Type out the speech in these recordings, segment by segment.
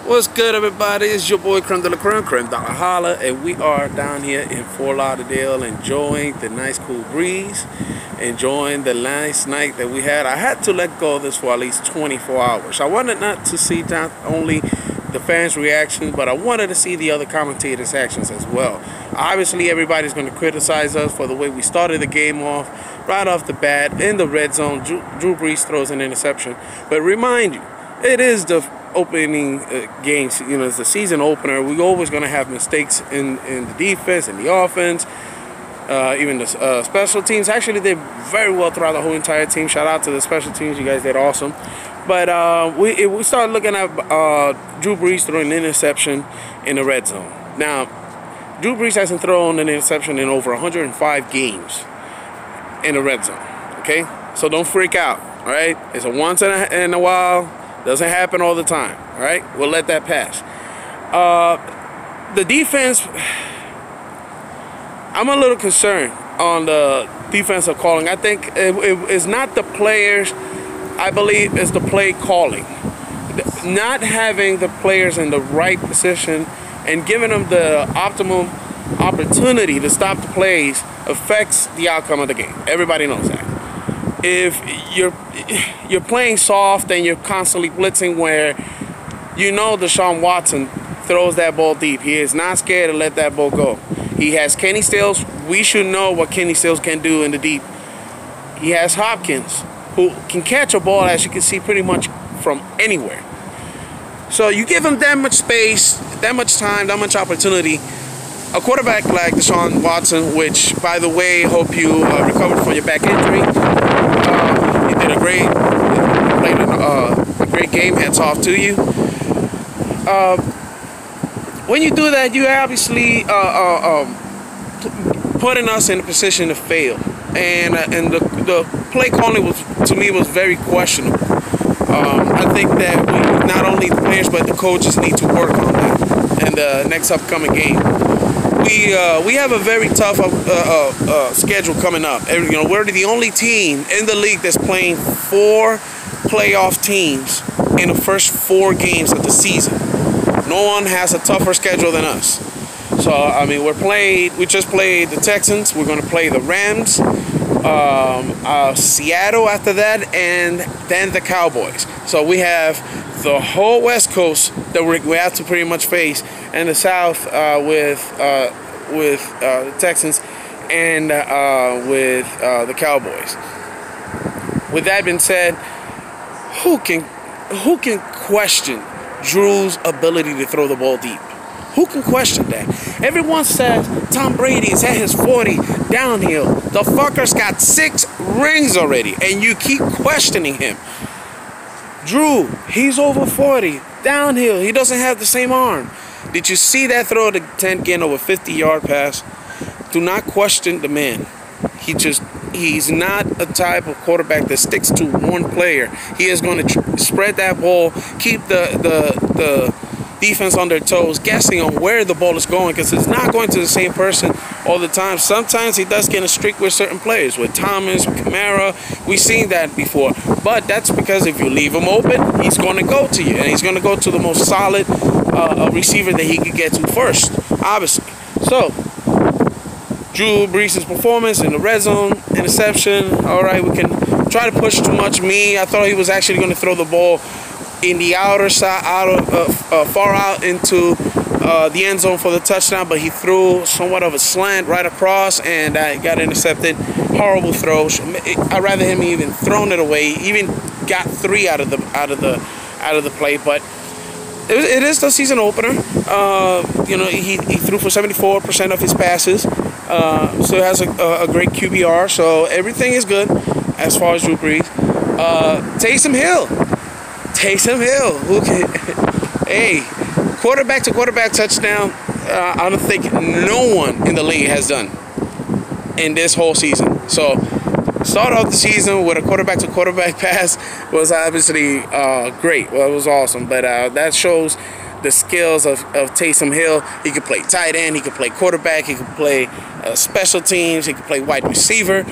What's good, everybody? It's your boy Creme de la Creme, Creme de la Holla, and we are down here in Fort Lauderdale enjoying the nice cool breeze, enjoying the nice night that we had. I had to let go of this for at least 24 hours. I wanted not to see not only the fans' reactions, but I wanted to see the other commentators' actions as well. Obviously, everybody's going to criticize us for the way we started the game off, right off the bat, in the red zone. Drew Brees throws an interception. But remind you, it is the opening games, it's the season opener. We're always going to have mistakes in the defense and the offense, even the special teams. Actually, they did very well throughout the whole entire team. Shout out to the special teams. You guys did awesome. But we started looking at Drew Brees throwing an interception in the red zone. Now, Drew Brees hasn't thrown an interception in over 105 games in the red zone. Okay? So don't freak out. All right? It's a once in a while. Doesn't happen all the time, all right? We'll let that pass. The defense, I'm a little concerned on the defensive calling. I think it's not the players. I believe it's the play calling. Not having the players in the right position and giving them the optimum opportunity to stop the plays affects the outcome of the game. Everybody knows that. If you're playing soft and you're constantly blitzing, where Deshaun Watson throws that ball deep. He is not scared to let that ball go. He has Kenny Stills. We should know what Kenny Stills can do in the deep. He has Hopkins, who can catch a ball, as you can see, pretty much from anywhere. So you give him that much space, that much time, that much opportunity. A quarterback like Deshaun Watson, which, by the way, hope you recovered from your back injury. You did a great game. Hats off to you. When you do that, you obviously putting us in a position to fail, and the play calling to me was very questionable. I think that we, not only the players but the coaches, need to work on that in the next upcoming game. We have a very tough schedule coming up. We're the only team in the league that's playing 4 playoff teams in the first 4 games of the season. No one has a tougher schedule than us. So I mean, we just played the Texans. We're going to play the Rams, Seattle after that, and then the Cowboys. So we have the whole West Coast that we have to pretty much face, and the South with the Texans and with the Cowboys. With that being said, who can question Drew's ability to throw the ball deep? Who can question that? Everyone says Tom Brady is at his 40 downhill. The fucker's got 6 rings already, and you keep questioning him. Drew, he's over 40 downhill. He doesn't have the same arm. Did you see that throw to 10 getting over 50-yard pass? Do not question the man. He's not a type of quarterback that sticks to one player. He is going to spread that ball, keep the defense on their toes, guessing on where the ball is going, because it's not going to the same person all the time. Sometimes he does get a streak with certain players, with Thomas, with Kamara. We've seen that before. But that's because if you leave him open, he's going to go to you, and he's going to go to the most solid receiver that he could get to first, obviously. So, Drew Brees' performance in the red zone, interception. All right, we can try to push too much. I thought he was actually going to throw the ball in the outer side, far out into the end zone for the touchdown, but he threw somewhat of a slant right across, and got intercepted. Horrible throw. I'd rather him even thrown it away. Even got 3 out of the play, but it is the season opener. He threw for 74% of his passes. Still has a great QBR, so everything is good as far as Drew Brees. Taysom Hill, who can, hey, quarterback to quarterback touchdown. I don't think no one in the league has done in this whole season. So, start off the season with a quarterback to quarterback pass was obviously great. Well, it was awesome, but that shows the skills of Taysom Hill. He could play tight end, he could play quarterback, he could play special teams, he could play wide receiver,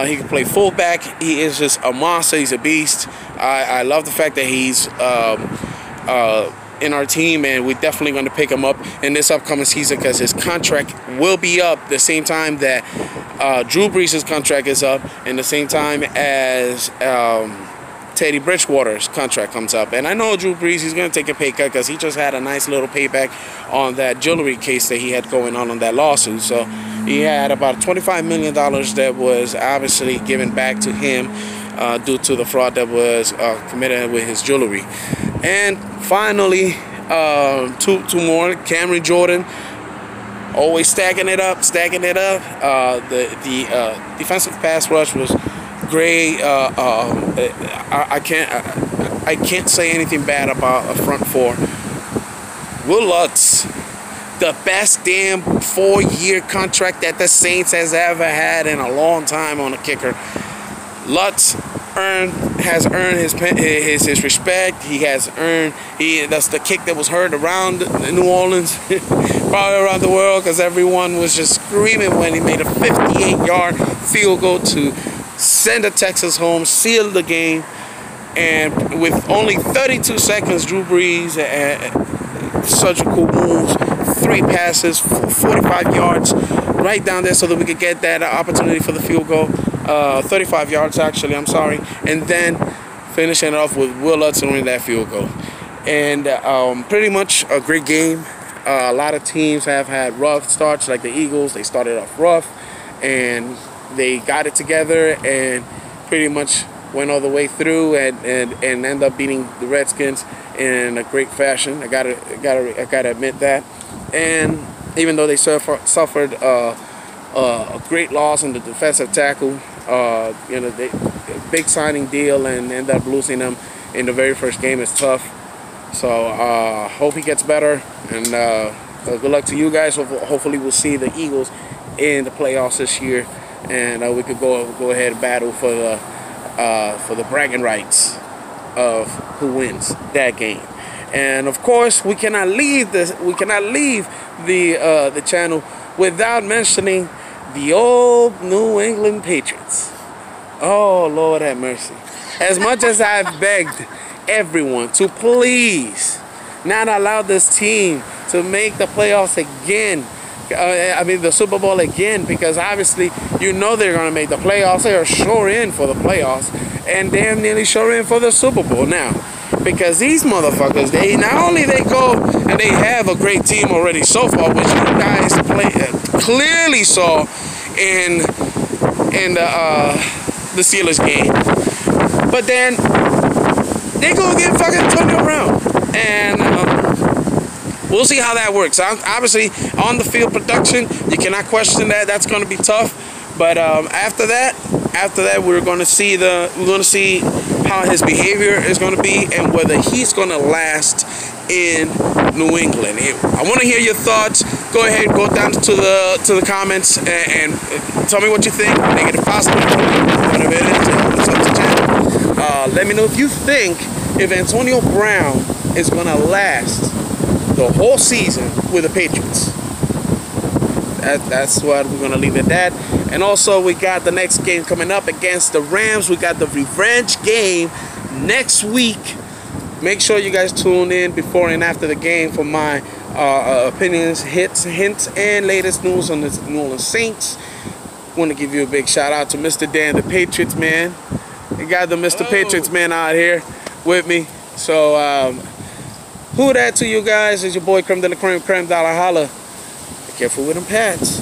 he could play fullback. He is just a monster. He's a beast. I love the fact that he's in our team, and we're definitely going to pick him up in this upcoming season because his contract will be up the same time that Drew Brees' contract is up, and the same time as Teddy Bridgewater's contract comes up. And I know Drew Brees, he's going to take a pay cut because he just had a nice little payback on that jewelry case that he had going on that lawsuit. So he had about $25 million that was obviously given back to him due to the fraud that was committed with his jewelry. And finally, two more. Cameron Jordan, always stacking it up. The defensive pass rush was great. I can't say anything bad about a front four. Will Lutz, the best damn 4-year contract that the Saints has ever had in a long time on a kicker. Lutz has earned his respect. He has earned that's the kick that was heard around New Orleans, probably around the world, because everyone was just screaming when he made a 58-yard field goal to send the Texans home, seal the game. And with only 32 seconds, Drew Brees, surgical moves, 3 passes, 45 yards, right down there so that we could get that opportunity for the field goal. 35 yards, actually, I'm sorry. And then finishing it off with Will Lutz winning that field goal. And pretty much a great game. A lot of teams have had rough starts, like the Eagles. They started off rough, and they got it together and pretty much went all the way through and ended up beating the Redskins in a great fashion. I gotta admit that. And even though they suffered a great loss in the defensive tackle, they big signing deal and end up losing them in the very first game is tough. So hope he gets better, and good luck to you guys. Hopefully we'll see the Eagles in the playoffs this year, and we could go ahead and battle for the bragging rights of who wins that game. And of course, we cannot leave the channel without mentioning the old New England Patriots. Oh, Lord have mercy. As much as I've begged everyone to please not allow this team to make the playoffs again, the Super Bowl again, because obviously you know they're going to make the playoffs. They are sure in for the playoffs and damn nearly sure in for the Super Bowl now. Because these motherfuckers, they not only they go and they have a great team already so far, which you guys clearly saw in the Steelers game, but then they go get fucking Antonio Brown, and we'll see how that works. Obviously, on the field production, you cannot question that. That's going to be tough. But after that, we're going to see how his behavior is going to be and whether he's going to last in New England. I want to hear your thoughts. Go ahead, go down to the comments and tell me what you think. Negative, positive, whatever it is. It's up to you. Let me know if you think if Antonio Brown is going to last the whole season with the Patriots. That's what we're going to leave it at that. And also, we got the next game coming up against the Rams. We got the revenge game next week. Make sure you guys tune in before and after the game for my opinions, hints, and latest news on the New Orleans Saints. Want to give you a big shout out to Mr. Dan, the Patriots man. We got the Mr. Patriots man out here with me. So, who that to you guys is your boy Creme de la Creme, Creme Dollar Holla. Be careful with them pads.